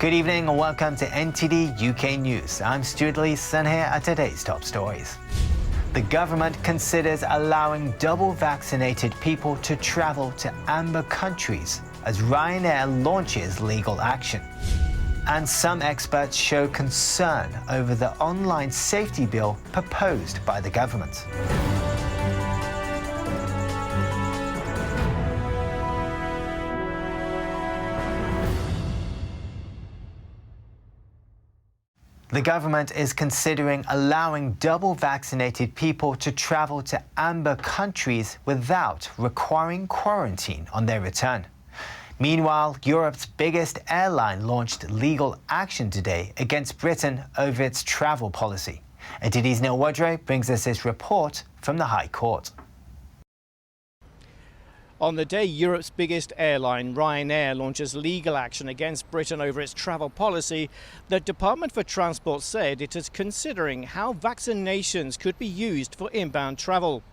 Good evening and welcome to NTD UK News. I'm Stuart Leeson here at today's top stories. The government considers allowing double vaccinated people to travel to amber countries as Ryanair launches legal action. And some experts show concern over the online safety bill proposed by the government. The government is considering allowing double vaccinated people to travel to amber countries without requiring quarantine on their return. Meanwhile, Europe's biggest airline launched legal action today against Britain over its travel policy. NTD's Neil Woodrow brings us this report from the High Court. On the day Europe's biggest airline, Ryanair, launches legal action against Britain over its travel policy, the Department for Transport said it is considering how vaccinations could be used for inbound travel.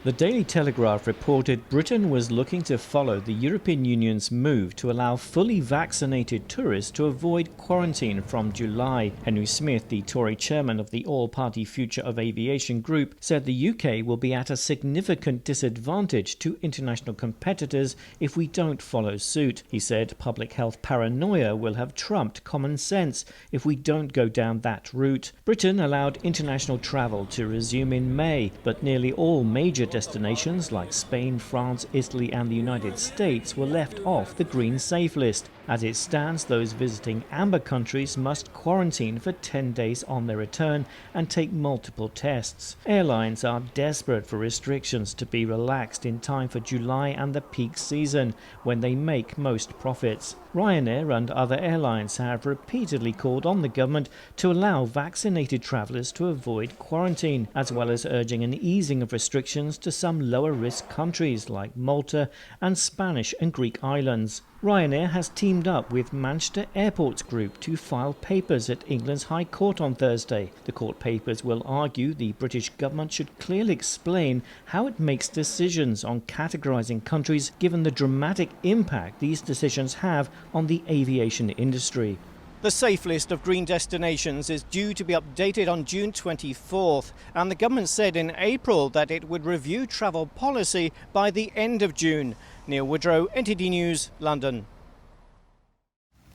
The Daily Telegraph reported Britain was looking to follow the European Union's move to allow fully vaccinated tourists to avoid quarantine from July. Henry Smith, the Tory chairman of the all-party Future of Aviation group, said the UK will be at a significant disadvantage to international competitors if we don't follow suit. He said public health paranoia will have trumped common sense if we don't go down that route. Britain allowed international travel to resume in May, but nearly all major destinations like Spain, France, Italy and the United States were left off the Green Safe list. As it stands, those visiting amber countries must quarantine for 10 days on their return and take multiple tests. Airlines are desperate for restrictions to be relaxed in time for July and the peak season, when they make most profits. Ryanair and other airlines have repeatedly called on the government to allow vaccinated travellers to avoid quarantine, as well as urging an easing of restrictions to some lower-risk countries like Malta and Spanish and Greek islands. Ryanair has teamed up with Manchester Airports Group to file papers at England's High Court on Thursday. The court papers will argue the British government should clearly explain how it makes decisions on categorising countries, given the dramatic impact these decisions have on the aviation industry. The safe list of green destinations is due to be updated on June 24th, and the government said in April that it would review travel policy by the end of June. Neil Woodrow, NTD News, London.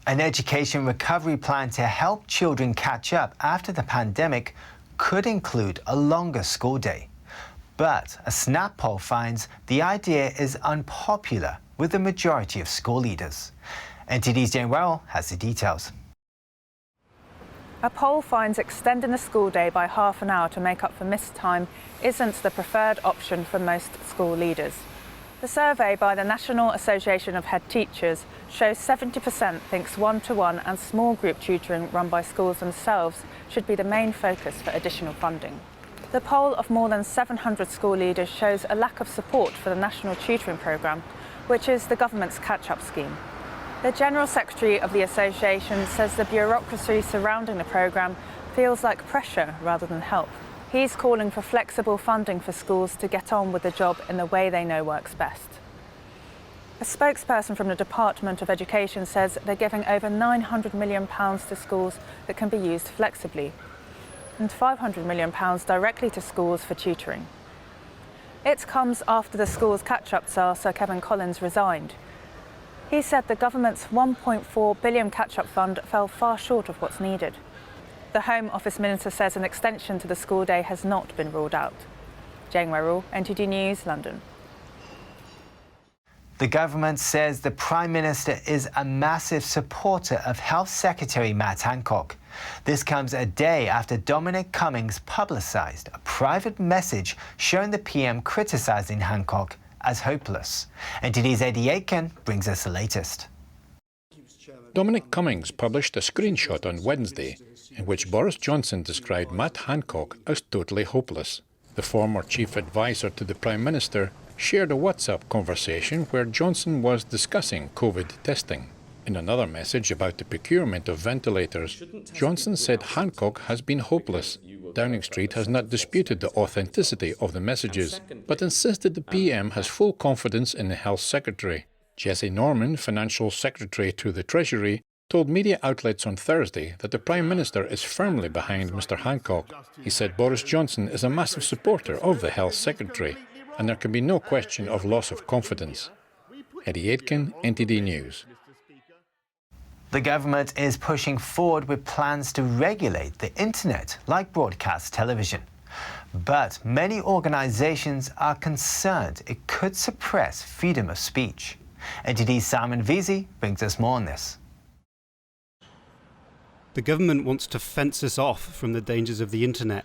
An education recovery plan to help children catch up after the pandemic could include a longer school day. But a Snap poll finds the idea is unpopular with the majority of school leaders. NTD's Jane Werrell has the details. A poll finds extending the school day by half an hour to make up for missed time isn't the preferred option for most school leaders. The survey by the National Association of Head Teachers shows 70% thinks one-to-one and small group tutoring run by schools themselves should be the main focus for additional funding. The poll of more than 700 school leaders shows a lack of support for the National Tutoring Programme, which is the government's catch-up scheme. The General Secretary of the association says the bureaucracy surrounding the programme feels like pressure rather than help. He's calling for flexible funding for schools to get on with the job in the way they know works best. A spokesperson from the Department of Education says they're giving over £900 million to schools that can be used flexibly, and £500 million directly to schools for tutoring. It comes after the school's catch-up czar, Sir Kevin Collins, resigned. He said the government's £1.4 billion catch-up fund fell far short of what's needed. The Home Office Minister says an extension to the school day has not been ruled out. Jane Werrell, NTD News, London. The government says the Prime Minister is a massive supporter of Health Secretary Matt Hancock. This comes a day after Dominic Cummings publicised a private message showing the PM criticising Hancock as hopeless. NTD's Eddie Aitken brings us the latest. Dominic Cummings published a screenshot on Wednesday in which Boris Johnson described Matt Hancock as totally hopeless. The former chief advisor to the Prime Minister shared a WhatsApp conversation where Johnson was discussing COVID testing. In another message about the procurement of ventilators, Johnson said Hancock has been hopeless. Downing Street has not disputed the authenticity of the messages, but insisted the PM has full confidence in the Health Secretary. Jessie Norman, Financial Secretary to the Treasury, told media outlets on Thursday that the Prime Minister is firmly behind Mr Hancock. He said Boris Johnson is a massive supporter of the Health Secretary, and there can be no question of loss of confidence. Eddie Aitken, NTD News. The government is pushing forward with plans to regulate the internet like broadcast television. But many organisations are concerned it could suppress freedom of speech. NTD's Simon Veazey brings us more on this. The government wants to fence us off from the dangers of the internet,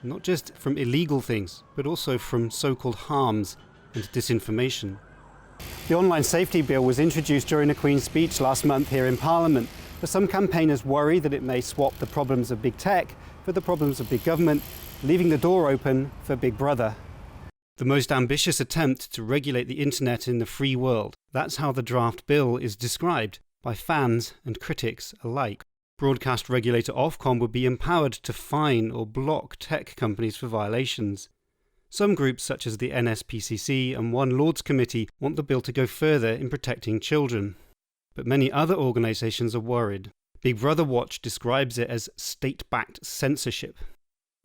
not just from illegal things, but also from so-called harms and disinformation. The online safety bill was introduced during the Queen's speech last month here in Parliament, but some campaigners worry that it may swap the problems of big tech for the problems of big government, leaving the door open for Big Brother. The most ambitious attempt to regulate the internet in the free world. That's how the draft bill is described by fans and critics alike. Broadcast regulator Ofcom would be empowered to fine or block tech companies for violations. Some groups such as the NSPCC and One Lords Committee want the bill to go further in protecting children. But many other organisations are worried. Big Brother Watch describes it as state-backed censorship.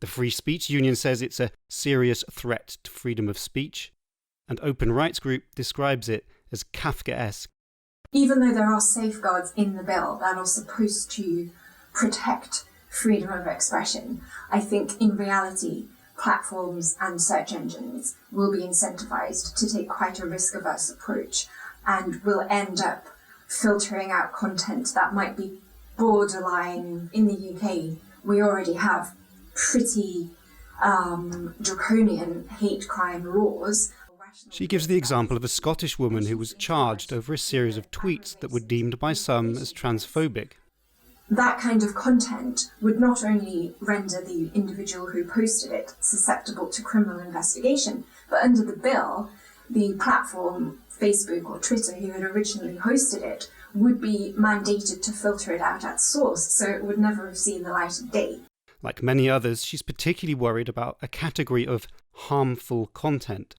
The Free Speech Union says it's a serious threat to freedom of speech. And Open Rights Group describes it as Kafkaesque. Even though there are safeguards in the bill that are supposed to protect freedom of expression, I think in reality platforms and search engines will be incentivized to take quite a risk-averse approach and will end up filtering out content that might be borderline. In the UK, we already have pretty draconian hate crime laws. She gives the example of a Scottish woman who was charged over a series of tweets that were deemed by some as transphobic. That kind of content would not only render the individual who posted it susceptible to criminal investigation, but under the bill, the platform, Facebook or Twitter, who had originally hosted it, would be mandated to filter it out at source, so it would never have seen the light of day. Like many others, she's particularly worried about a category of harmful content.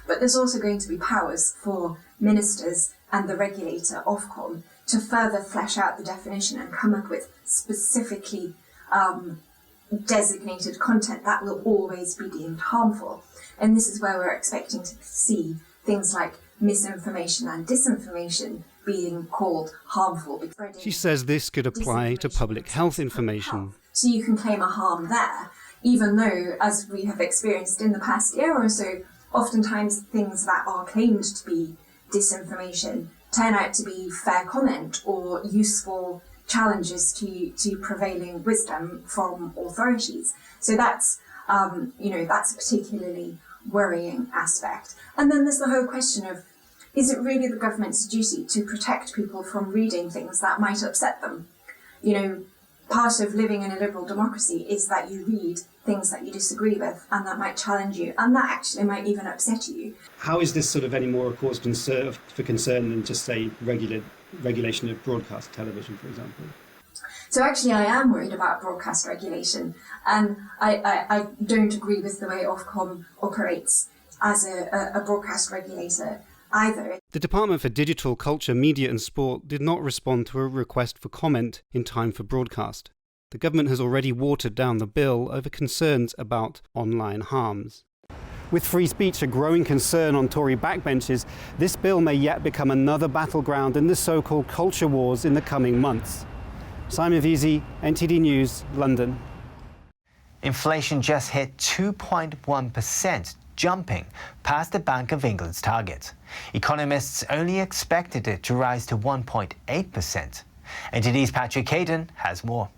But there's also going to be powers for ministers and the regulator, Ofcom, to further flesh out the definition and come up with specifically designated content that will always be deemed harmful. And this is where we're expecting to see things like misinformation and disinformation being called harmful. She says this could apply to public health information. So you can claim a harm there, even though, as we have experienced in the past year or so, oftentimes things that are claimed to be disinformation turn out to be fair comment or useful challenges to prevailing wisdom from authorities. So that's that's a particularly worrying aspect. And then there's the whole question of, is it really the government's duty to protect people from reading things that might upset them? Part of living in a liberal democracy is that you read things that you disagree with and that might challenge you, and that actually might even upset you. How is this sort of any more a cause for concern than just, say, regulation of broadcast television, for example? So actually I am worried about broadcast regulation, and I don't agree with the way Ofcom operates as a broadcast regulator either. The Department for Digital, Culture, Media and Sport did not respond to a request for comment in time for broadcast. The government has already watered down the bill over concerns about online harms. With free speech a growing concern on Tory backbenches, this bill may yet become another battleground in the so-called culture wars in the coming months. Simon Veazey, NTD News, London. Inflation just hit 2.1%, jumping past the Bank of England's target. Economists only expected it to rise to 1.8%. NTD's Patrick Hayden has more.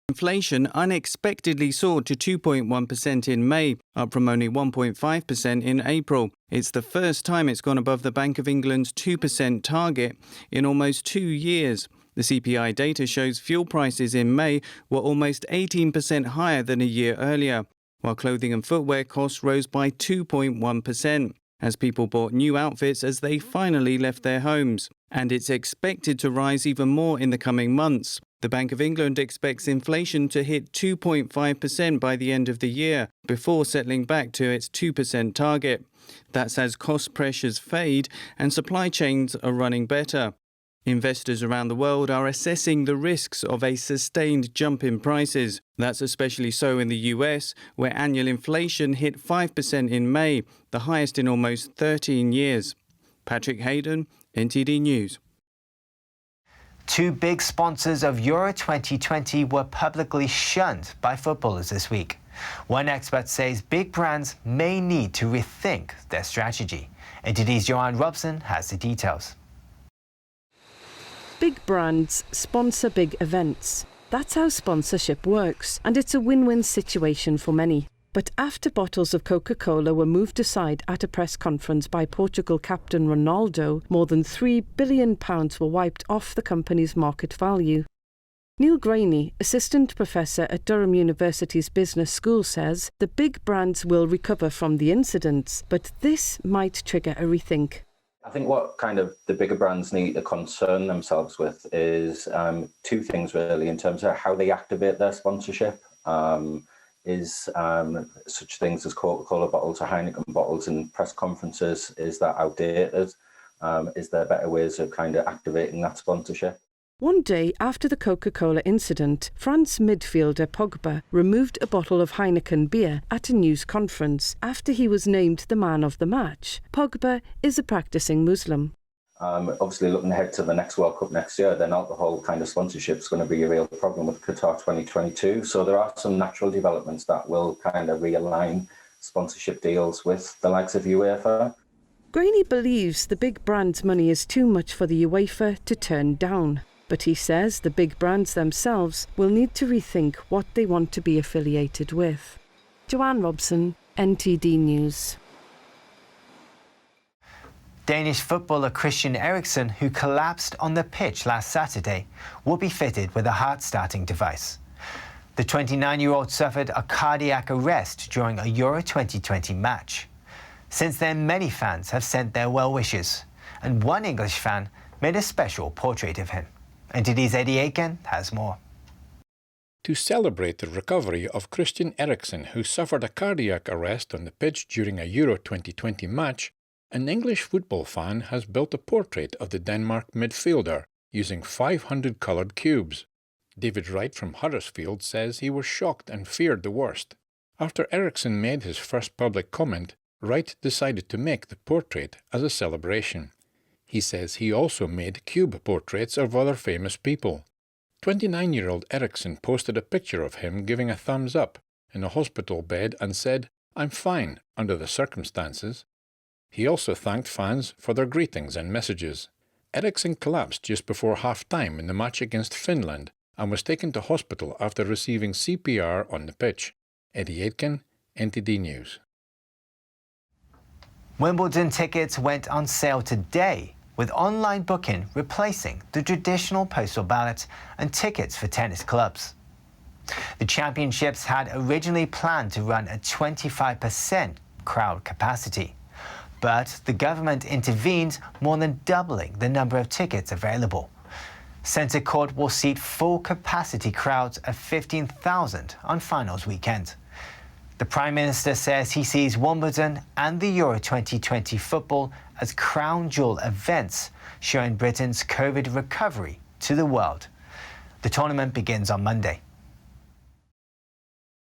Inflation unexpectedly soared to 2.1% in May, up from only 1.5% in April. It's the first time it's gone above the Bank of England's 2% target in almost 2 years. The CPI data shows fuel prices in May were almost 18% higher than a year earlier, while clothing and footwear costs rose by 2.1%, as people bought new outfits as they finally left their homes. And it's expected to rise even more in the coming months. The Bank of England expects inflation to hit 2.5% by the end of the year, before settling back to its 2% target. That's as cost pressures fade and supply chains are running better. Investors around the world are assessing the risks of a sustained jump in prices. That's especially so in the US, where annual inflation hit 5% in May, the highest in almost 13 years. Patrick Hayden, NTD News. Two big sponsors of Euro 2020 were publicly shunned by footballers this week. One expert says big brands may need to rethink their strategy. NTD's Joanne Robson has the details. Big brands sponsor big events. That's how sponsorship works, and it's a win-win situation for many. But after bottles of Coca-Cola were moved aside at a press conference by Portugal captain Ronaldo, more than £3 billion were wiped off the company's market value. Neil Graney, assistant professor at Durham University's Business School, says the big brands will recover from the incidents, but this might trigger a rethink. I think what kind of the bigger brands need to concern themselves with is two things really, in terms of how they activate their sponsorship. Is such things as Coca-Cola bottles or Heineken bottles in press conferences, is that outdated? Is there better ways of kind of activating that sponsorship? One day after the Coca-Cola incident, France midfielder Pogba removed a bottle of Heineken beer at a news conference after he was named the man of the match. Pogba is a practicing Muslim. Obviously, looking ahead to the next World Cup next year, then alcohol kind of sponsorship is going to be a real problem with Qatar 2022. So there are some natural developments that will kind of realign sponsorship deals with the likes of UEFA. Graney believes the big brand's money is too much for the UEFA to turn down. But he says the big brands themselves will need to rethink what they want to be affiliated with. Joanne Robson, NTD News. Danish footballer Christian Eriksen, who collapsed on the pitch last Saturday, will be fitted with a heart-starting device. The 29-year-old suffered a cardiac arrest during a Euro 2020 match. Since then, many fans have sent their well wishes, and one English fan made a special portrait of him. NTD's Eddie Aiken has more. To celebrate the recovery of Christian Eriksen, who suffered a cardiac arrest on the pitch during a Euro 2020 match, an English football fan has built a portrait of the Denmark midfielder using 500 coloured cubes. David Wright from Huddersfield says he was shocked and feared the worst. After Eriksen made his first public comment, Wright decided to make the portrait as a celebration. He says he also made cube portraits of other famous people. 29-year-old Eriksen posted a picture of him giving a thumbs up in a hospital bed and said, "I'm fine under the circumstances." He also thanked fans for their greetings and messages. Eriksen collapsed just before half-time in the match against Finland and was taken to hospital after receiving CPR on the pitch. Eddie Aitken, NTD News. Wimbledon tickets went on sale today, with online booking replacing the traditional postal ballot and tickets for tennis clubs. The championships had originally planned to run at 25% crowd capacity, but the government intervened, more than doubling the number of tickets available. Centre Court will seat full capacity crowds of 15,000 on finals weekend. The Prime Minister says he sees Wimbledon and the Euro 2020 football as crown jewel events, showing Britain's COVID recovery to the world. The tournament begins on Monday.